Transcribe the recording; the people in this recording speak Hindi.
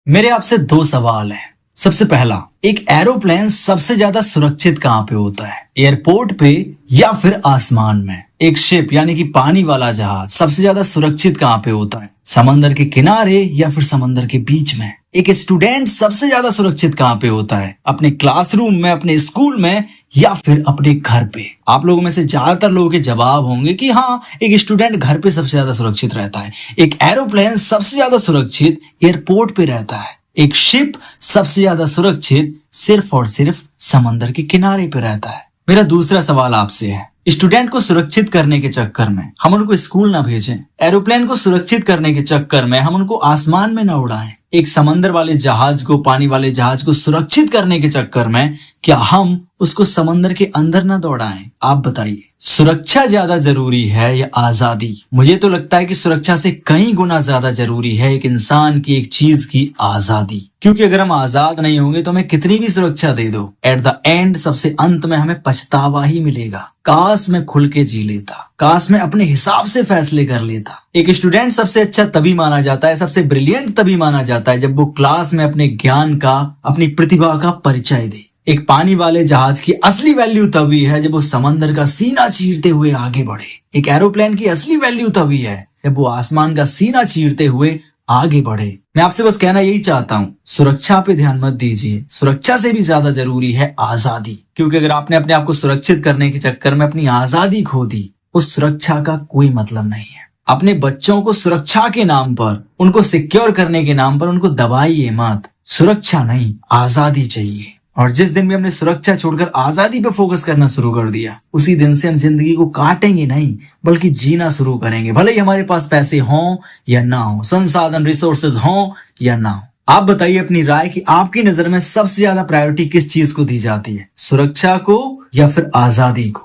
मेरे आपसे दो सवाल हैं। सबसे पहला, एक एरोप्लेन सबसे ज्यादा सुरक्षित कहाँ पे होता है, एयरपोर्ट पे या फिर आसमान में? एक शिप यानी कि पानी वाला जहाज सबसे ज्यादा सुरक्षित कहाँ पे होता है, समंदर के किनारे या फिर समंदर के बीच में? एक स्टूडेंट सबसे ज्यादा सुरक्षित कहाँ पे होता है, अपने क्लासरूम में, अपने स्कूल में या फिर अपने घर पे? आप लोगों में से ज्यादातर लोगों के जवाब होंगे कि हाँ, एक स्टूडेंट घर पे सबसे ज्यादा सुरक्षित रहता है। एक एरोप्लेन सबसे ज्यादा सुरक्षित एयरपोर्ट पे रहता है। एक शिप सबसे ज्यादा सुरक्षित सिर्फ और सिर्फ समंदर के किनारे पे रहता है। मेरा दूसरा सवाल आपसे है, स्टूडेंट को सुरक्षित करने के चक्कर में हम उनको स्कूल ना भेजें, एरोप्लेन को सुरक्षित करने के चक्कर में हम उनको आसमान में न उड़ाएं, एक समंदर वाले जहाज को, पानी वाले जहाज को सुरक्षित करने के चक्कर में क्या हम उसको समंदर के अंदर न दौड़ाएं? आप बताइए, सुरक्षा ज्यादा जरूरी है या आजादी? मुझे तो लगता है कि सुरक्षा से कई गुना ज्यादा जरूरी है एक इंसान की, एक चीज की आजादी। क्योंकि अगर हम आजाद नहीं होंगे तो हमें कितनी भी सुरक्षा दे दो, एट द एंड, सबसे अंत में हमें पछतावा ही मिलेगा। काश मैं खुल के जी लेता, काश मैं अपने हिसाब से फैसले कर लेता। एक स्टूडेंट सबसे अच्छा तभी माना जाता है, सबसे ब्रिलियंट तभी माना जाता है जब वो क्लास में अपने ज्ञान का, अपनी प्रतिभा का परिचय दे। एक पानी वाले जहाज की असली वैल्यू तभी है जब वो समंदर का सीना चीरते हुए आगे बढ़े। एक एरोप्लेन की असली वैल्यू तभी है जब वो आसमान का सीना चीरते हुए आगे बढ़े। मैं आपसे बस कहना यही चाहता हूँ, सुरक्षा पे ध्यान मत दीजिए, सुरक्षा से भी ज्यादा जरूरी है आजादी। क्योंकि अगर आपने अपने आप को सुरक्षित करने के चक्कर में अपनी आजादी खो दी, उस सुरक्षा का कोई मतलब नहीं है। अपने बच्चों को सुरक्षा के नाम पर, उनको सिक्योर करने के नाम पर उनको दबाइए मत। सुरक्षा नहीं, आजादी चाहिए। और जिस दिन भी हमने सुरक्षा छोड़कर आजादी पे फोकस करना शुरू कर दिया, उसी दिन से हम जिंदगी को काटेंगे नहीं बल्कि जीना शुरू करेंगे। भले ही हमारे पास पैसे हों या ना हो, संसाधन, रिसोर्सेज हों या ना हो। आप बताइए अपनी राय कि आपकी नजर में सबसे ज्यादा प्रायोरिटी किस चीज को दी जाती है, सुरक्षा को या फिर आजादी को?